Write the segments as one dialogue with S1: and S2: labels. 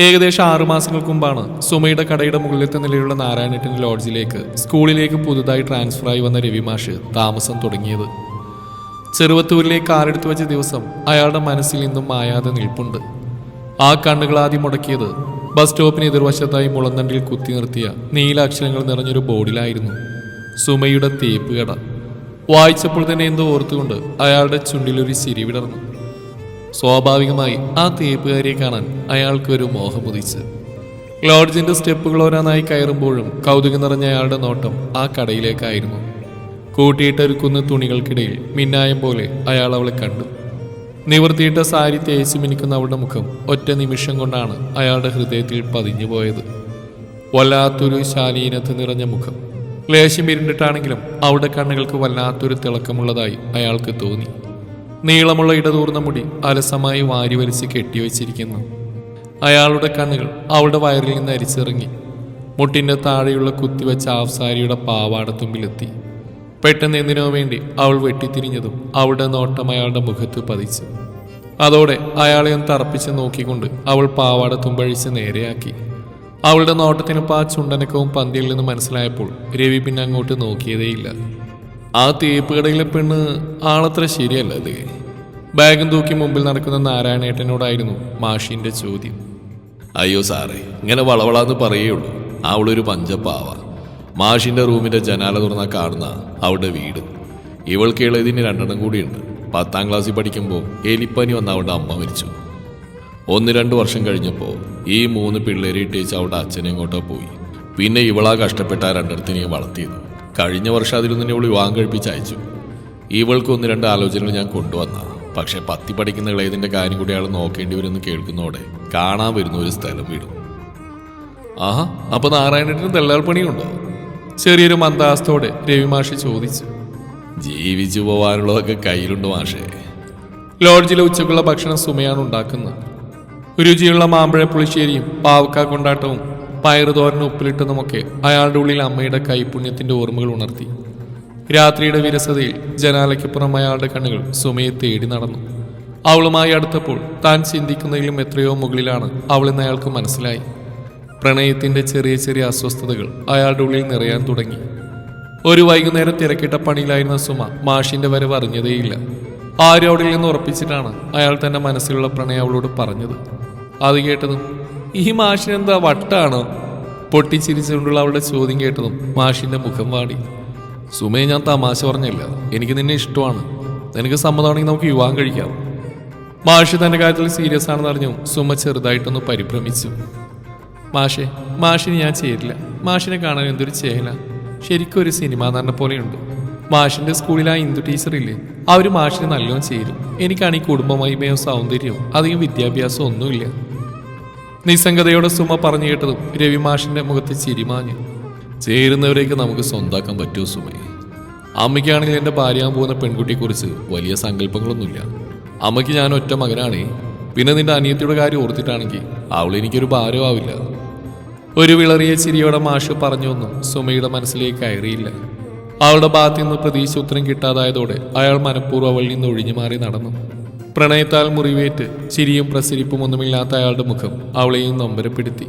S1: ഏകദേശം 6 മാസങ്ങൾക്ക് മുമ്പാണ് സുമയുടെ കടയുടെ മുകളിലത്തെ നിലയിലുള്ള നാരായണേട്ടൻ്റെ ലോഡ്ജിലേക്ക് സ്കൂളിലേക്ക് പുതുതായി ട്രാൻസ്ഫറായി വന്ന രവിമാഷ് താമസം തുടങ്ങിയത്. ചെറുവത്തൂരിലേക്ക് കാലെടുത്തു വെച്ച ദിവസം അയാളുടെ മനസ്സിൽ നിന്നും മായാതെ നിൽപ്പുണ്ട്. ആ കണ്ണുകൾ ആദ്യം മുടക്കിയത് ബസ് സ്റ്റോപ്പിന് എതിർവശത്തായി മുളന്തണ്ടിൽ കുത്തി നിർത്തിയ നീല അക്ഷരങ്ങൾ നിറഞ്ഞൊരു ബോർഡിലായിരുന്നു. സുമയുടെ തേപ്പ് കട. വായിച്ചപ്പോൾ തന്നെ എന്തോ ഓർത്തുകൊണ്ട് അയാളുടെ ചുണ്ടിലൊരു ചിരി വിടർന്നു. സ്വാഭാവികമായി ആ തേപ്പുകാരിയെ കാണാൻ അയാൾക്കൊരു മോഹമുദിച്ച്. ലോഡ്ജിന്റെ സ്റ്റെപ്പുകൾ ഓരോന്നായി കയറുമ്പോഴും കൗതുകം നിറഞ്ഞ അയാളുടെ നോട്ടം ആ കടയിലേക്കായിരുന്നു. കൂട്ടിയിട്ടൊരുക്കുന്ന തുണികൾക്കിടയിൽ മിന്നായം പോലെ അയാൾ അവളെ കണ്ടു. നിവർത്തിയിട്ട സാരി തേച്ച് മിനിക്കുന്ന അവളുടെ മുഖം ഒറ്റ നിമിഷം കൊണ്ടാണ് അയാളുടെ ഹൃദയത്തിൽ പതിഞ്ഞുപോയത്. വല്ലാത്തൊരു ശാലീനത്ത് നിറഞ്ഞ മുഖം. ലേശം ഇരുണ്ടിട്ടാണെങ്കിലും അവളുടെ കണ്ണുകൾക്ക് വല്ലാത്തൊരു തിളക്കമുള്ളതായി അയാൾക്ക് തോന്നി. നീളമുള്ള ഇടതൂർന്ന മുടി അലസമായി വാരി വലിച്ച് കെട്ടിവെച്ചിരിക്കുന്നു. അയാളുടെ കണ്ണുകൾ അവളുടെ വയറിൽ നിന്ന് അരിച്ചിറങ്ങി മുട്ടിന്റെ താഴെയുള്ള കുത്തിവെച്ച ആഫ്സാരിയുടെ പാവാടത്തുമ്പിലെത്തി. പെട്ടെന്ന് എന്തിനോ വേണ്ടി അവൾ വെട്ടിത്തിരിഞ്ഞതും അവളുടെ നോട്ടം അയാളുടെ മുഖത്ത് പതിച്ചു. അതോടെ അയാളെ ഒന്ന് തറപ്പിച്ച് നോക്കിക്കൊണ്ട് അവൾ പാവാട തുമ്പഴിച്ച് നേരെയാക്കി. അവളുടെ നോട്ടത്തിനൊപ്പം ആ ചുണ്ടനക്കവും പന്തിയിൽ നിന്ന് മനസ്സിലായപ്പോൾ രവി പിന്നെ അങ്ങോട്ട് നോക്കിയതേയില്ല. ആ തേപ്പ് കടയിലെ പെണ്ണ് ആളത്ര ശരിയല്ലേ? ബാഗും തൂക്കി മുമ്പിൽ നടക്കുന്ന നാരായണേട്ടനോടായിരുന്നു മാഷിന്റെ ചോദ്യം.
S2: അയ്യോ സാറേ, ഇങ്ങനെ വളവളാന്ന് പറയുള്ളൂ. അവളൊരു പഞ്ചപ്പാവ. മാഷിന്റെ റൂമിന്റെ ജനാല തുറന്നാൽ കാണുന്ന അവളുടെ വീട്. ഇവൾക്ക് ഇളയതിന് 2 കൂടിയുണ്ട്. 10ാം ക്ലാസ്സിൽ പഠിക്കുമ്പോൾ എലിപ്പനി വന്ന അവളുടെ അമ്മ മരിച്ചു. 1-2 വർഷം കഴിഞ്ഞപ്പോൾ ഈ 3 പിള്ളേരെ ഇട്ടേച്ച് അവളുടെ അച്ഛനെ ഇങ്ങോട്ടോ പോയി. പിന്നെ ഇവളാ കഷ്ടപ്പെട്ട ആ 2 വളർത്തിയത്. കഴിഞ്ഞ വർഷം അതിലൊന്നിനെ ഇവൾ വിവാഹം കഴിപ്പിച്ച് അയച്ചു. ഇവൾക്ക് 1-2 ആലോചനകൾ ഞാൻ കൊണ്ടുവന്ന. പക്ഷെ 10 പഠിക്കുന്ന ഇളയതിന്റെ കാര്യം കൂടി അയാൾ നോക്കേണ്ടി വരുമെന്ന് കേൾക്കുന്നതോടെ കാണാൻ വരുന്ന ഒരു സ്ഥലം വിടും.
S1: ആഹാ, അപ്പൊ നാരായണേട്ടന് ദല്ലാൽ പണിയുണ്ടോ? ചെറിയൊരു മന്ദാസ്തോടെ രവിമാഷി ചോദിച്ചു.
S2: ജീവിച്ചു പോവാനുള്ളതൊക്കെ കയ്യിലുണ്ട് മാഷേ.
S1: ലോഡ്ജിലെ ഉച്ചക്കുള്ള ഭക്ഷണം സുമയാണ് ഉണ്ടാക്കുന്നത്. രുചിയുള്ള മാമ്പഴ പുളിശ്ശേരിയും പാവക്ക കൊണ്ടാട്ടവും പയറുതോരനും ഉപ്പിലിട്ടതുമൊക്കെ അയാളുടെ ഉള്ളിൽ അമ്മയുടെ കൈപുണ്യത്തിന്റെ ഓർമ്മകൾ ഉണർത്തി. രാത്രിയുടെ വിരസതയിൽ ജനാലയ്ക്കപ്പുറം അയാളുടെ കണ്ണുകൾ സുമയെ തേടി നടന്നു. അവളുമായി അടുത്തപ്പോൾ താൻ ചിന്തിക്കുന്നതിലും എത്രയോ മുകളിലാണ് അവളെന്ന് അയാൾക്ക് മനസ്സിലായി. പ്രണയത്തിന്റെ ചെറിയ ചെറിയ അസ്വസ്ഥതകൾ അയാളുടെ ഉള്ളിൽ നിറയാൻ തുടങ്ങി. ഒരു വൈകുന്നേരം തിരക്കിട്ട പണിയിലായിരുന്ന സുമ മാഷിന്റെ വരവ് അറിഞ്ഞതേയില്ല. ആരും അവിടെ നിന്ന് ഉറപ്പിച്ചിട്ടാണ് അയാൾ തന്റെ മനസ്സിലുള്ള പ്രണയം അവളോട് പറഞ്ഞത്. അത് കേട്ടതും ഈ മാഷിനെന്താ വട്ടാണോ? പൊട്ടിച്ചിരിച്ചുകൊണ്ടുള്ള അവളുടെ ചോദ്യം കേട്ടതും മാഷിന്റെ മുഖം വാടി.
S2: സുമയെ, ഞാൻ തമാശ പറഞ്ഞില്ല. എനിക്ക് നിന്നെ ഇഷ്ടമാണ്. നിനക്ക് സമ്മതമാണെങ്കിൽ നമുക്ക് വിവാഹം കഴിക്കാം.
S1: മാഷി തന്റെ കാര്യത്തിൽ സീരിയസ് ആണെന്ന് അറിഞ്ഞു സുമ ചെറുതായിട്ടൊന്ന് പരിഭ്രമിച്ചു. മാഷിന് ഞാൻ ചേരില്ല. മാഷിനെ കാണാൻ എന്തൊരു ചേല. ശരിക്കും ഒരു സിനിമാ നടനെ പോലെയുണ്ട്. മാഷിന്റെ സ്കൂളിൽ ആ ഇന്ദു ടീച്ചറില്ലേ, അവര് മാഷിന് നല്ലോണം ചേരും. എനിക്കാണ് ഈ കുടുംബമഹിമയോ സൗന്ദര്യവും അധികം വിദ്യാഭ്യാസവും ഒന്നുമില്ല. നിസ്സംഗതയോടെ സുമ പറഞ്ഞു കേട്ടതും രവി മാഷിന്റെ മുഖത്ത് ചിരിമാഞ്ഞു.
S2: ചേരുന്നവരേക്ക് നമുക്ക് സ്വന്താക്കാൻ പറ്റുമോ സുമയെ? അമ്മയ്ക്കാണെങ്കിൽ എൻ്റെ ഭാര്യയാൻ പോകുന്ന പെൺകുട്ടിയെക്കുറിച്ച് വലിയ സങ്കല്പങ്ങളൊന്നുമില്ല. അമ്മയ്ക്ക് ഞാൻ ഒറ്റ മകനാണേ. പിന്നെ നിന്റെ അനിയത്തിയുടെ കാര്യം ഓർത്തിട്ടാണെങ്കിൽ അവളെനിക്കൊരു ഭാരമാവില്ല.
S1: ഒരു വിളറിയ ചിരിയോടെ മാഷ് പറഞ്ഞൊന്നും സുമയുടെ മനസ്സിലേക്ക് കയറിയില്ല. അവളുടെ ഭാഗത്തു നിന്ന് പ്രതീക്ഷ ഉത്തരം കിട്ടാതായതോടെ അയാൾ മനഃപൂർവ്വം അവളിൽ നിന്ന് ഒഴിഞ്ഞു മാറി നടന്നു. പ്രണയത്താൽ മുറിവേറ്റ് ചിരിയും പ്രസരിപ്പും ഒന്നുമില്ലാത്ത അയാളുടെ മുഖം അവളെയും നൊമ്പരപ്പെടുത്തി.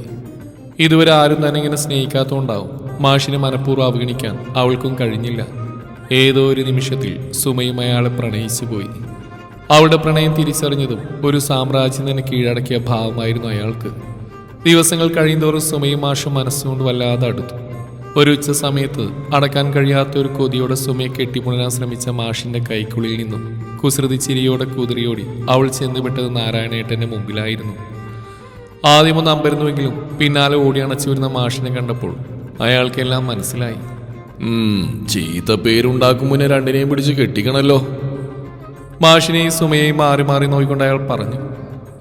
S1: ഇതുവരെ ആരും തന്നെ ഇങ്ങനെ സ്നേഹിക്കാത്തതുകൊണ്ടാവും മാഷിനെ മനഃപൂർവ്വം അവഗണിക്കാൻ അവൾക്കും കഴിഞ്ഞില്ല. ഏതോ ഒരു നിമിഷത്തിൽ സുമയും അയാളെ പ്രണയിച്ചു പോയി. അവളുടെ പ്രണയം തിരിച്ചറിഞ്ഞതും ഒരു സാമ്രാജ്യം തന്നെ കീഴടക്കിയ ഭാവമായിരുന്നു അയാൾക്ക്. ദിവസങ്ങൾ കഴിയുന്തോറും സുമയും മാഷും മനസ്സുകൊണ്ട് വല്ലാതെ അടുത്തു. ഒരു ഉച്ച സമയത്ത് അടക്കാൻ കഴിയാത്ത ഒരു കൊതിയോടെ സുമയെ കെട്ടിപ്പുണരാൻ ശ്രമിച്ച മാഷിന്റെ കൈക്കുള്ളിൽ നിന്നും കുസൃതി ചിരിയോടെ കുതിറിയോടി അവൾ ചെന്നുപെട്ടത് നാരായണേട്ടന്റെ മുമ്പിലായിരുന്നു. ആദ്യമൊന്ന് അമ്പരുന്നുവെങ്കിലും പിന്നാലെ ഓടി അണച്ചു വരുന്ന മാഷിനെ കണ്ടപ്പോൾ അയാൾക്കെല്ലാം മനസ്സിലായി.
S2: ചീത്ത പേരുണ്ടാക്കും മുന്നേ 2 പിടിച്ച് കെട്ടിക്കണല്ലോ.
S1: മാഷിനെയും സുമയെയും മാറി മാറി നോക്കിക്കൊണ്ട് അയാൾ പറഞ്ഞു.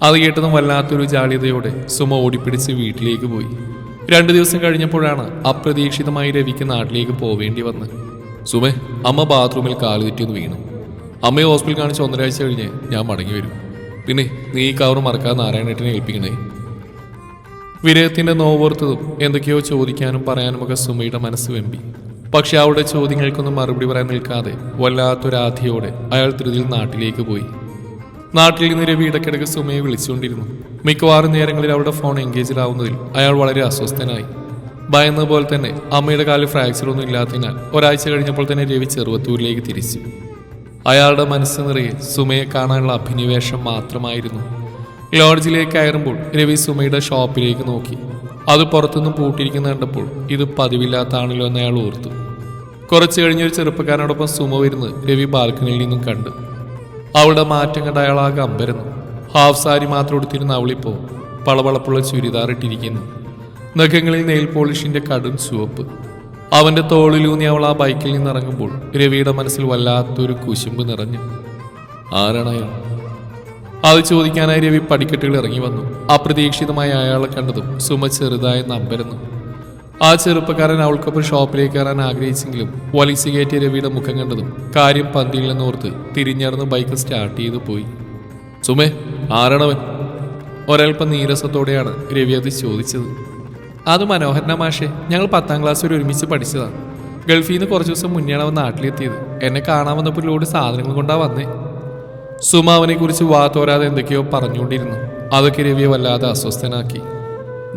S1: അത് കേട്ടതും വല്ലാത്തൊരു ജാള്യതയോടെ സുമ ഓടിപ്പിടിച്ച് വീട്ടിലേക്ക് പോയി. 2 ദിവസം കഴിഞ്ഞപ്പോഴാണ് അപ്രതീക്ഷിതമായി രവിക്ക് നാട്ടിലേക്ക് പോവേണ്ടി വന്നത്.
S2: സുമേ, അമ്മ ബാത്റൂമിൽ കാല് തെറ്റിയൊന്ന് വീണു. അമ്മയെ ഹോസ്പിറ്റൽ കാണിച്ച് 1.5 ആഴ്ച കഴിഞ്ഞ് ഞാൻ മടങ്ങി വരും. പിന്നെ നീ ഈ കവർ മറക്കാതെ നാരായണേട്ടനെ ഏൽപ്പിക്കണേ.
S1: വിരയത്തിന്റെ നോവോർത്തതും എന്തൊക്കെയോ ചോദിക്കാനും പറയാനുമൊക്കെ സുമയുടെ മനസ്സ് വെമ്പി. പക്ഷെ അവളുടെ ചോദ്യങ്ങൾക്കൊന്നും മറുപടി പറയാൻ നിൽക്കാതെ വല്ലാത്തൊരാധിയോടെ അയാൾ ധൃതിയിൽ നാട്ടിലേക്ക് പോയി. നാട്ടിൽ നിന്ന് രവി ഇടയ്ക്കിടയ്ക്ക് സുമയെ വിളിച്ചുകൊണ്ടിരുന്നു. മിക്കവാറും നേരങ്ങളിൽ അവളുടെ ഫോൺ എൻഗേജിലാവുന്നതിൽ അയാൾ വളരെ അസ്വസ്ഥനായി. ഭയന്ന പോലെ തന്നെ അമ്മയുടെ കാലിൽ ഫ്രാക്ചറൊന്നും ഇല്ലാത്തതിനാൽ ഒരാഴ്ച കഴിഞ്ഞപ്പോൾ തന്നെ രവി ചെറുവത്തൂരിലേക്ക് തിരിച്ചു. അയാളുടെ മനസ്സ് നിറയെ സുമയെ കാണാനുള്ള അഭിനിവേശം മാത്രമായിരുന്നു. ലോഡ്ജിലേക്ക് കയറുമ്പോൾ രവി സുമയുടെ ഷോപ്പിലേക്ക് നോക്കി. അത് പുറത്തുനിന്ന് പൂട്ടിയിരിക്കുന്ന കണ്ടപ്പോൾ ഇത് പതിവില്ലാത്താണല്ലോ എന്ന് അയാൾ ഓർത്തു. കുറച്ചു കഴിഞ്ഞൊരു ചെറുപ്പക്കാരനോടൊപ്പം സുമ വരുന്ന് രവി ബാൽക്കണിയിൽ നിന്നും കണ്ടു. അവളുടെ മാറ്റം കണ്ട അയാൾ ആകെ അമ്പരന്നു. ഹാഫ് സാരി മാത്രം എടുത്തിരുന്ന അവളിപ്പോ പളവളപ്പുള്ള ചുരിദാർ ഇട്ടിരിക്കുന്നു. നഖങ്ങളിൽ നെയിൽ പോളിഷിന്റെ കടും ചുവപ്പ്. അവന്റെ തോളിലൂന്നി അവൾ ആ ബൈക്കിൽ നിന്ന് ഇറങ്ങുമ്പോൾ രവിയുടെ മനസ്സിൽ വല്ലാത്തൊരു കുശുമ്പ് നിറഞ്ഞു. ആരാണ് അയാൾ? അത് ചോദിക്കാനായി രവി പടിക്കെട്ടുകൾ ഇറങ്ങി വന്നു. അപ്രതീക്ഷിതമായി അയാളെ കണ്ടതും സുമ ചെറുതായി നമ്പരുന്നു. ആ ചെറുപ്പക്കാരൻ അവൾക്കൊപ്പം ഷോപ്പിലേക്ക് കയറാൻ ആഗ്രഹിച്ചെങ്കിലും വലിച്ചു കയറ്റിയ രവിയുടെ മുഖം കണ്ടതും കാര്യം പന്തിയില്ലെന്നോർത്ത് തിരിഞ്ഞടന്ന് ബൈക്ക് സ്റ്റാർട്ട് ചെയ്തു പോയി. സുമേ, ആരാണവൻ? ഒരൽപ്പം നീരസത്തോടെയാണ് രവി അത് ചോദിച്ചത്. അത് മനോഹരന മാഷെ, ഞങ്ങൾ 10ാം ക്ലാസ് വരെ ഒരുമിച്ച് പഠിച്ചതാണ്. ഗൾഫിൽ നിന്ന് കുറച്ച് ദിവസം മുന്നെയാണ് അവൻ നാട്ടിലെത്തിയത്. എന്നെ കാണാൻ വന്നപ്പോൾ ലോഡ് സാധനങ്ങൾ കൊണ്ടാ വന്നേ. സുമ അവനെ കുറിച്ച് വാത്തോരാതെ എന്തൊക്കെയോ പറഞ്ഞുകൊണ്ടിരുന്നു. അതൊക്കെ രവിയെ വല്ലാതെ അസ്വസ്ഥനാക്കി.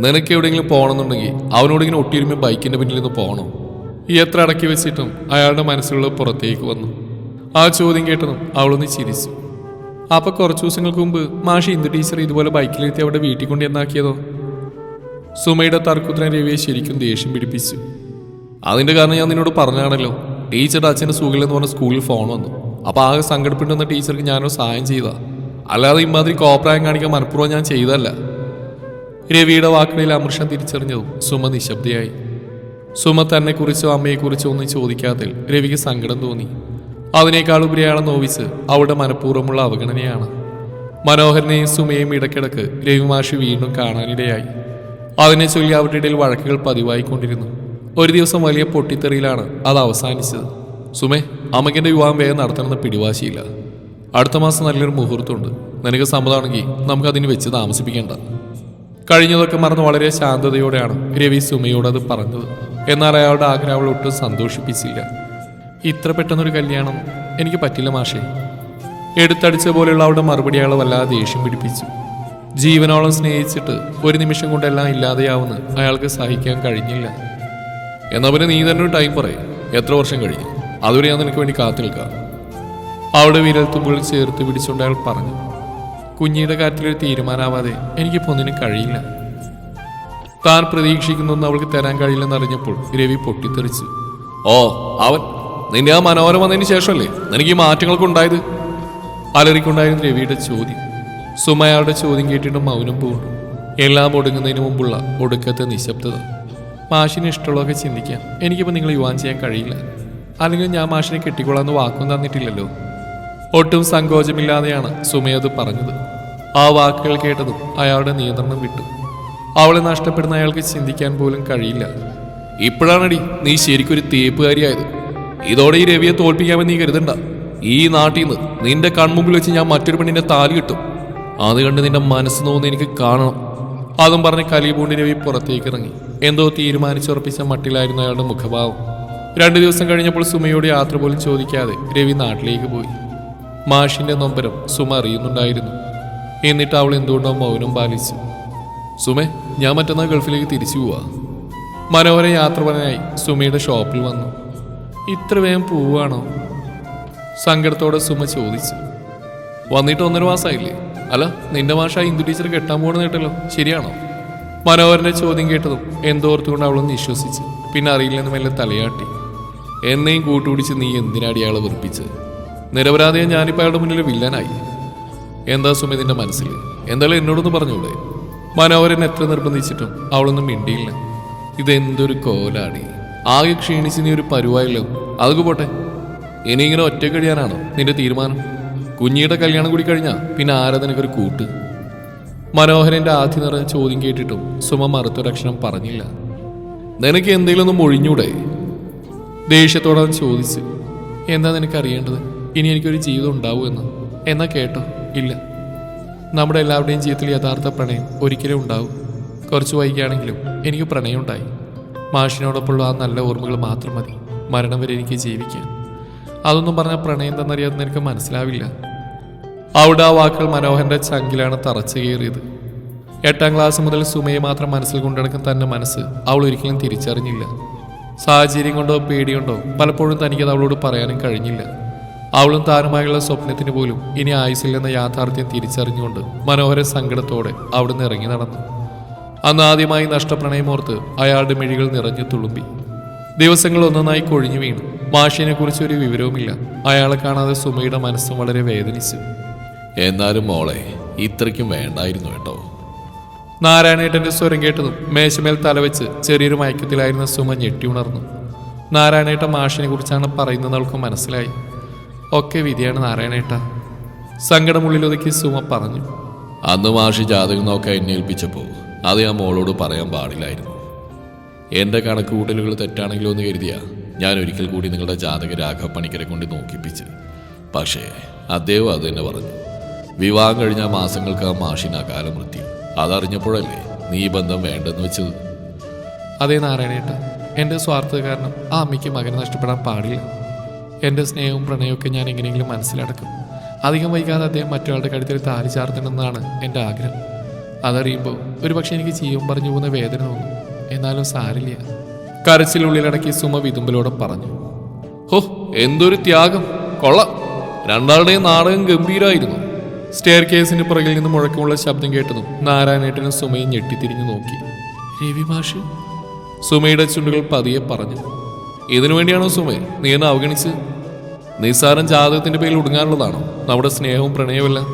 S1: നിനക്ക് എവിടെയെങ്കിലും പോകണമെന്നുണ്ടെങ്കിൽ അവനോടിങ്ങനെ ഒട്ടിയിരുമ്പോൾ ബൈക്കിന്റെ പിന്നിൽ നിന്ന് പോകണം. എത്ര അടക്കി വെച്ചിട്ടും അയാളുടെ മനസ്സിലുള്ള പുറത്തേക്ക് വന്നു. ആ ചോദ്യം കേട്ടതും അവളൊന്ന് ചിരിച്ചു. അപ്പൊ കുറച്ചു ദിവസങ്ങൾക്ക് മുമ്പ് മാഷി ഇന്ദു ടീച്ചർ ഇതുപോലെ ബൈക്കിലെത്തി അവിടെ വീട്ടിൽ കൊണ്ട് എന്നാക്കിയതോ? സുമയുടെ തർക്കുത്തരം രവിയെ ശരിക്കും ദേഷ്യം പിടിപ്പിച്ചു. അതിന്റെ കാരണം ഞാൻ നിന്നോട് പറഞ്ഞാണല്ലോ. ടീച്ചറുടെ അച്ഛൻ്റെ സുഖമില്ലെന്ന് പറഞ്ഞ സ്കൂളിൽ ഫോൺ വന്നു. അപ്പൊ ആകെ സങ്കടപ്പെട്ടുന്ന ടീച്ചർക്ക് ഞാനൊരു സഹായം ചെയ്താ. അല്ലാതെ ഇമാതിരി കോപ്രായം കാണിക്കാൻ മനഃപൂർവ്വം ഞാൻ ചെയ്തല്ല. രവിയുടെ വാക്കുകളിൽ അമൃഷം തിരിച്ചറിഞ്ഞതും സുമ നിശബ്ദയായി. സുമ തന്നെക്കുറിച്ചോ അമ്മയെക്കുറിച്ചോ ഒന്നും ചോദിക്കാത്തതിൽ രവിക്ക് സങ്കടം തോന്നി. അതിനേക്കാൾ ഉപരി അയാളെ നോവിച്ച് അവളുടെ മനഃപൂർവ്വമുള്ള അവഗണനയാണ്. മനോഹരനെയും സുമയെയും ഇടയ്ക്കിടക്ക് രവിമാഷി വീണ്ടും കാണാനിടയായി. അതിനെ ചൊല്ലി അവരുടെ ഇടയിൽ വഴക്കുകൾ പതിവായിക്കൊണ്ടിരുന്നു. ഒരു ദിവസം വലിയ പൊട്ടിത്തെറിയിലാണ് അത് അവസാനിച്ചത്. സുമേ, അമ്മയ്ക്കെൻ്റെ വിവാഹം വേഗം നടത്തണമെന്ന് പിടിവാശിയില്ല. അടുത്ത മാസം നല്ലൊരു മുഹൂർത്തമുണ്ട്. നിനക്ക് സമ്മതമാണെങ്കിൽ നമുക്കതിന് വെച്ച് താമസിപ്പിക്കേണ്ട. കഴിഞ്ഞതൊക്കെ മറന്ന് വളരെ ശാന്തതയോടെയാണ് രവി സുമയോടത് പറഞ്ഞത്. എന്നാൽ അയാളുടെ ആഗ്രഹം അവൾ ഒട്ടും സന്തോഷിപ്പിച്ചില്ല. ഇത്ര പെട്ടെന്നൊരു കല്യാണം എനിക്ക് പറ്റില്ല മാഷേ. എടുത്തടിച്ച പോലെയുള്ള അവളുടെ മറുപടി അയാളെ വല്ലാതെ ദേഷ്യം പിടിപ്പിച്ചു. ജീവനോളം സ്നേഹിച്ചിട്ട് ഒരു നിമിഷം കൊണ്ടെല്ലാം ഇല്ലാതെയാവുന്ന അയാൾക്ക് സഹിക്കാൻ കഴിഞ്ഞില്ല. എന്നാ പിന്നെ നീ തന്നെ ഒരു ടൈം പറയും. എത്ര വർഷം കഴിഞ്ഞു? അതുവരെ ഞാൻ നിനക്ക് വേണ്ടി കാത്തു നിൽക്കാം. അവളുടെ വിരൽത്തുമ്പിൽ ചേർത്ത് പിടിച്ചുകൊണ്ട് അയാൾ പറഞ്ഞു. കുഞ്ഞിയുടെ കാര്യത്തിലൊരു തീരുമാനമാവാതെ എനിക്കിപ്പോൾ ഒന്നിനും കഴിയില്ല. താൻ പ്രതീക്ഷിക്കുന്നൊന്നും അവൾക്ക് തരാൻ കഴിയില്ലെന്ന് അറിഞ്ഞപ്പോൾ രവി പൊട്ടിത്തെറിച്ചു. ഓ, അവൻ നിന്റെ ആ മനോഹരം വന്നതിന് ശേഷമല്ലേ നിനക്ക് ഈ മാറ്റങ്ങളൊക്കെ ഉണ്ടായത്? അലറിക്കൊണ്ടായിരുന്നു രവിയുടെ ചോദ്യം. സുമ അയാളുടെ ചോദ്യം കേട്ടിട്ട് മൗനം പൂണ്ടു. എല്ലാം ഒടുങ്ങുന്നതിന് മുമ്പുള്ള ഒടുക്കത്തെ നിശബ്ദത. മാഷിന് ഇഷ്ടമുള്ളതൊക്കെ ചിന്തിക്കാം. എനിക്കിപ്പോൾ നിങ്ങൾ യുവാൻ ചെയ്യാൻ കഴിയില്ല. അല്ലെങ്കിൽ ഞാൻ മാഷിനെ കെട്ടിക്കൊള്ളാന്ന് വാക്കും തന്നിട്ടില്ലല്ലോ. ഒട്ടും സങ്കോചമില്ലാതെയാണ് സുമയത് പറഞ്ഞത്. ആ വാക്കുകൾ കേട്ടതും അയാളുടെ നിയന്ത്രണം വിട്ടു. അവളെ നഷ്ടപ്പെടുന്ന അയാൾക്ക് ചിന്തിക്കാൻ പോലും കഴിയില്ല. ഇപ്പോഴാണടി നീ ശരിക്കൊരു തേപ്പുകാരിയായത്. ഇതോടെ ഈ രവിയെ തോൽപ്പിക്കാമെന്ന് നീ കരുതണ്ട. ഈ നാട്ടിൽ നിന്ന് നിന്റെ കൺമുമ്പിൽ വെച്ച് ഞാൻ മറ്റൊരു പെണ്ണിന്റെ താലി കിട്ടും. അത് കണ്ട് നിന്റെ മനസ്സ് നോന്ന് എനിക്ക് കാണണം. അതും പറഞ്ഞ് കലിപൂണ്ടി രവി പുറത്തേക്ക് ഇറങ്ങി. എന്തോ തീരുമാനിച്ചുറപ്പിച്ച മട്ടിലായിരുന്നു അയാളുടെ മുഖഭാവം. 2 ദിവസം കഴിഞ്ഞപ്പോൾ സുമയോട് യാത്ര പോലും ചോദിക്കാതെ രവി നാട്ടിലേക്ക് പോയി. മാഷിന്റെ നൊമ്പരം സുമ അറിയുന്നുണ്ടായിരുന്നു. എന്നിട്ട് അവൾ എന്തുകൊണ്ടോ മൗനം പാലിച്ചു. സുമേ, ഞാൻ മറ്റന്നാൾ ഗൾഫിലേക്ക് തിരിച്ചു പോവാ. മനോഹര യാത്ര പറയാനായി സുമയുടെ ഷോപ്പിൽ വന്നു. ഇത്ര വേഗം പോവുകയാണോ? സങ്കടത്തോടെ സുമ ചോദിച്ചു. വന്നിട്ട് 1.5 മാസമായില്ലേ? അല്ല, നിന്റെ മാഷ ഇന്ദു ടീച്ചർ കെട്ടാൻ പോകണമെന്ന് കേട്ടല്ലോ, ശരിയാണോ? മനോഹരന്റെ ചോദ്യം കേട്ടതും എന്തോർത്തുകൊണ്ട് അവളൊന്ന് വിശ്വസിച്ചു. പിന്നെ അറിയില്ലെന്ന് മെല്ലെ തലയാട്ടി. എന്നെയും കൂട്ടുപിടിച്ച് നീ എന്തിനാടി അയാളെ വെറുപ്പിച്ച്? നിരപരാധിയെ ഞാനിപ്പോൾ അയാളുടെ മുന്നിൽ വില്ലനായി. എന്താ സുമ നിന്റെ മനസ്സിൽ? എന്തായാലും എന്നോടൊന്ന് പറഞ്ഞൂടെ? മനോഹരൻ എത്ര നിർബന്ധിച്ചിട്ടും അവളൊന്നും മിണ്ടിയില്ല. ഇതെന്തൊരു കോലാടി. ആകെ ക്ഷീണിച്ച് നീ ഒരു പരുവായല്ലോ. അതൊക്കെ പോട്ടെ. ഇനി ഇങ്ങനെ ഒറ്റ കഴിയാനാണോ നിന്റെ തീരുമാനം? കുഞ്ഞിയുടെ കല്യാണം കൂടി കഴിഞ്ഞാൽ പിന്നെ ആരാ നിനക്കൊരു കൂട്ട്? മനോഹരന്റെ ആദ്യ നിറഞ്ഞ ചോദ്യം കേട്ടിട്ടും സുമ മറുത്തൊരക്ഷരം പറഞ്ഞില്ല. നിനക്ക് എന്തെങ്കിലും ഒന്നും ഒഴിഞ്ഞൂടെ? ദേഷ്യത്തോടെ അവൻ ചോദിച്ചു. എന്താ നിനക്ക് അറിയേണ്ടത്? ഇനി എനിക്കൊരു ജീവിതം ഉണ്ടാവൂ എന്ന്? എന്നാ കേട്ടോ, ഇല്ല. നമ്മുടെ എല്ലാവരുടെയും ജീവിതത്തിൽ യഥാർത്ഥ പ്രണയം ഒരിക്കലും ഉണ്ടാവും. കുറച്ച് വൈകിയാണെങ്കിലും എനിക്ക് പ്രണയം ഉണ്ടായി. മാഷിനോടൊപ്പമുള്ള ആ നല്ല ഓർമ്മകൾ മാത്രം മതി മരണം വരെ എനിക്ക് ജീവിക്കാൻ. അതൊന്നും പറഞ്ഞാൽ പ്രണയം തന്നറിയാതെ നിനക്ക് മനസ്സിലാവില്ല. അവിടെ ആ വാക്കുകൾ മനോഹരന്റെ ചങ്കിലാണ് തറച്ചു കയറിയത്. 8ാം ക്ലാസ് മുതൽ സുമയെ മാത്രം മനസ്സിൽ കൊണ്ടുനടക്കുന്ന തന്റെ മനസ്സ് അവൾ ഒരിക്കലും തിരിച്ചറിഞ്ഞില്ല. സാഹചര്യം കൊണ്ടോ പേടിയുണ്ടോ പലപ്പോഴും തനിക്കത് അവളോട് പറയാനും കഴിഞ്ഞില്ല. അവളും താനുമായുള്ള സ്വപ്നത്തിന് പോലും ഇനി ആയുസില്ലെന്ന യാഥാർത്ഥ്യം തിരിച്ചറിഞ്ഞുകൊണ്ട് മനോഹര സങ്കടത്തോടെ അവിടുന്ന് ഇറങ്ങി നടന്നു. അന്ന് ആദ്യമായി നഷ്ടപ്രണയമോർത്ത് അയാളുടെ മിഴികൾ നിറഞ്ഞു തുളുമ്പി. ദിവസങ്ങൾ ഒന്നൊന്നായി കൊഴിഞ്ഞു വീണു. മാഷിനെ കുറിച്ച് ഒരു വിവരവുമില്ല. അയാളെ കാണാതെ സുമയുടെ മനസ്സും വളരെ വേദനിച്ചു.
S2: എന്നാലും മോളെ ഇത്രയ്ക്കും വേണ്ടായിരുന്നു കേട്ടോ.
S1: നാരായണേട്ടന്റെ സ്വരം കേട്ടതും മേശമേൽ തലവെച്ച് ചെറിയൊരു മയക്കത്തിലായിരുന്ന സുമ ഞെട്ടി ഉണർന്നു. നാരായണേട്ട മാഷിനെ കുറിച്ചാണ് പറയുന്നത് അവൾക്ക് മനസ്സിലായി. ഒക്കെ വിധിയാണ് നാരായണേട്ട, സങ്കടമുള്ളിലൊതുക്കി സുമ പറഞ്ഞു.
S2: അന്ന് മാഷി ജാതകം നോക്കാൻ എന്നെ ഏൽപ്പിച്ചപ്പോൾ അത് ഞാൻ മോളോട് പറയാൻ പാടില്ലായിരുന്നു. എൻ്റെ കണക്ക് കൂട്ടലുകൾ തെറ്റാണെങ്കിലോ എന്ന് കരുതിയാ ഞാൻ ഒരിക്കൽ കൂടി നിങ്ങളുടെ ജാതക രാഘവ പണിക്കരെ കൊണ്ട് നോക്കിപ്പിച്ച്. പക്ഷേ അദ്ദേഹം അത് തന്നെ പറഞ്ഞു. വിവാഹം കഴിഞ്ഞ മാസങ്ങൾക്ക് മാഷിന് അകാല മൃത്യു. അതറിഞ്ഞപ്പോഴല്ലേ നീ ബന്ധം വേണ്ടെന്ന് വെച്ചത്.
S1: അതേ നാരായണേട്ട, എൻ്റെ സ്വാർത്ഥത കാരണം ആ അമ്മയ്ക്ക് മകനെ നഷ്ടപ്പെടാൻ പാടില്ല. എൻ്റെ സ്നേഹവും പ്രണയവും ഞാൻ എങ്ങനെയെങ്കിലും മനസ്സിലടക്കും. അധികം വൈകാതെ അദ്ദേഹം മറ്റൊരാളുടെ കഴുത്തിൽ താലി ചാർത്തണമെന്നാണ് എൻ്റെ ആഗ്രഹം. അതറിയുമ്പോൾ ഒരുപക്ഷെ എനിക്ക് ജീവൻ പറഞ്ഞു പോകുന്ന വേദന തോന്നും. എന്നാലും സാരില്ല. കരച്ചിലുള്ളിലടക്കി സുമ വിതുമ്പലോടെ പറഞ്ഞു.
S2: ഹോ, എന്തൊരു ത്യാഗം! കൊള്ളാം. രണ്ടാളുടെയും നാടകം ഗംഭീരമായിരുന്നു.
S1: സ്റ്റെയർ കേസിന് പുറകിൽ നിന്ന് മുഴക്കമുള്ള ശബ്ദം കേട്ടതും നാരായണേട്ടനും സുമയും ഞെട്ടിത്തിരിഞ്ഞു നോക്കി. രവി മാഷ്?
S2: സുമയുടെ ചുണ്ടുകൾ പതിയെ പറഞ്ഞു. ഇതിനു വേണ്ടിയാണോ സുമേ നീ എന്നെ അവഗണിച്ച്? നിസ്സാരം ജാതകത്തിന്റെ പേരിൽ ഒടുങ്ങാനുള്ളതാണോ നമ്മുടെ സ്നേഹവും പ്രണയവുമെല്ലാം?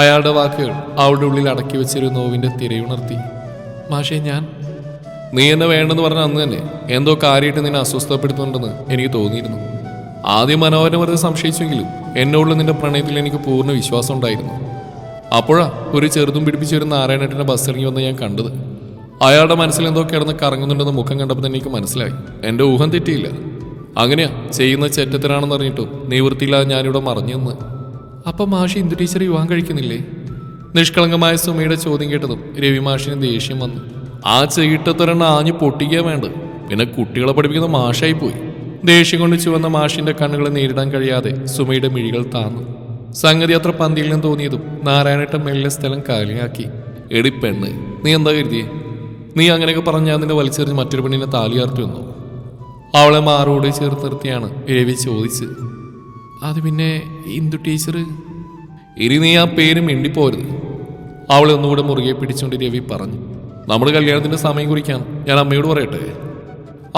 S1: അയാളുടെ വാക്കുകൾ അവളുടെ ഉള്ളിൽ അടക്കി വെച്ചൊരു നോവിന്റെ തിരയുണർത്തി. മാഷേ,
S2: നീ എന്നെ വേണ്ടെന്ന് പറഞ്ഞ അന്ന് തന്നെ എന്തോ കാര്യമായിട്ട് നിന്നെ അസ്വസ്ഥപ്പെടുത്തുന്നുണ്ടെന്ന് എനിക്ക് തോന്നിയിരുന്നു. ആദ്യം മനോഹരനെ വെറുതെ സംശയിച്ചെങ്കിലും എന്നോടുള്ള നിന്റെ പ്രണയത്തിൽ എനിക്ക് പൂർണ്ണ വിശ്വാസം ഉണ്ടായിരുന്നു. അപ്പോഴാ ഒരു ചെറുതും പിടിപ്പിച്ചൊരു നാരായണേട്ടൻ്റെ ബസ് ഇറങ്ങി വന്ന് ഞാൻ കണ്ടത്. അയാളുടെ മനസ്സിൽ എന്തോ കിടന്ന് കറങ്ങുന്നുണ്ടെന്ന് മുഖം കണ്ടപ്പോൾ തന്നെ എനിക്ക് മനസ്സിലായി. എൻ്റെ ഊഹം തെറ്റിയില്ല. അങ്ങനെയാ ചെയ്യുന്ന ചെറ്റത്തിനാണെന്ന് അറിഞ്ഞിട്ടും നിവൃത്തിയില്ലാതെ ഞാനിവിടെ മറഞ്ഞു നിന്ന്.
S1: അപ്പം മാഷി ഇന്ദു ടീച്ചർ വിവാഹം കഴിക്കുന്നില്ലേ?
S2: നിഷ്കളങ്കമായ സുമയുടെ ചോദ്യം കേട്ടതും രവി മാഷിന് ദേഷ്യം വന്നു. ആ ചീട്ടത്തൊരെണ്ണ ആഞ്ഞു പൊട്ടിക്കാൻ വേണ്ട, പിന്നെ കുട്ടികളെ പഠിപ്പിക്കുന്ന മാഷായി പോയി.
S1: ദേഷ്യം കൊണ്ട് ചുവന്ന മാഷിന്റെ കണ്ണുകളെ നേരിടാൻ കഴിയാതെ സുമയുടെ മിഴികൾ താന്നു. സംഗതി അത്ര പന്തിയിലും തോന്നിയതും നാരായണേട്ടൻ മെല്ലെ സ്ഥലം കാലിയാക്കി.
S2: എടി പെണ്ണ്, നീ എന്താ കരുതിയേ? നീ അങ്ങനെയൊക്കെ പറഞ്ഞ് ഞാൻ നിന്നെ വലിച്ചെറിഞ്ഞ് മറ്റൊരു പെണ്ണിനെ താലിയാർത്തി വന്നു.
S1: അവളെ മാറോട് ചേർത്ത് നിർത്തിയാണ് രവി ചോദിച്ചത്. അത് പിന്നെ ഇന്ദു ടീച്ചർ?
S2: ഇനി നീ ആ പേര് മിണ്ടിപ്പോരുത്.
S1: അവളെ ഒന്നുകൂടെ മുറുകെ പിടിച്ചുകൊണ്ട് രവി പറഞ്ഞു.
S2: നമ്മുടെ കല്യാണത്തിന്റെ സമയം കുറിക്കാൻ ഞാൻ അമ്മയോട് പറയട്ടെ?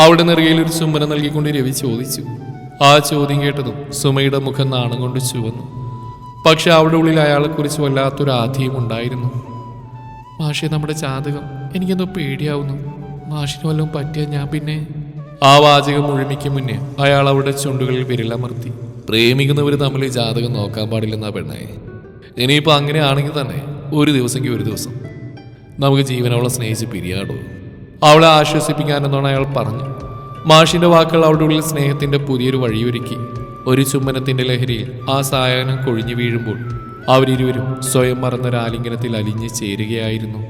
S1: അവളുടെ നെറുകയിൽ ഒരു ചുംബനം നൽകിക്കൊണ്ട് രവി ചോദിച്ചു. ആ ചോദ്യം കേട്ടതും സുമയുടെ മുഖം നാണം കൊണ്ട് ചുവന്നു. പക്ഷെ അവളുടെ ഉള്ളിൽ അയാളെക്കുറിച്ച് വല്ലാത്തൊരു ആധിയും ഉണ്ടായിരുന്നു. മാഷെ, നമ്മുടെ ജാതകം എനിക്കെന്തോ പേടിയാവുന്നു. മാഷിന് വല്ലതും പറ്റിയാൽ ഞാൻ പിന്നെ... ആ വാചകം മുഴുമിക്ക് മുന്നേ അയാൾ അവളുടെ ചുണ്ടുകളിൽ വിരലമർത്തി.
S2: പ്രേമിക്കുന്നവർ തമ്മിൽ ജാതകം നോക്കാൻ പാടില്ലെന്നാ പെണ്ണേ. ഇനിയിപ്പോൾ അങ്ങനെയാണെങ്കിൽ തന്നെ ഒരു ദിവസമെങ്കിൽ ഒരു ദിവസം നമുക്ക് ജീവനവളെ സ്നേഹിച്ച് പിരിയാടോ.
S1: അവളെ ആശ്വസിപ്പിക്കാനെന്നാണ് അയാൾ പറഞ്ഞു. മാഷിന്റെ വാക്കുകൾ അവളുടെ ഉള്ളിൽ സ്നേഹത്തിന്റെ പുതിയൊരു വഴിയൊരുക്കി. ഒരു ചുംബനത്തിന്റെ ലഹരിയിൽ ആ സായാഹ്നം കൊഴിഞ്ഞു വീഴുമ്പോൾ അവരിരുവരും സ്വയം മറന്നൊരാലിംഗനത്തിൽ അലിഞ്ഞു ചേരുകയായിരുന്നു.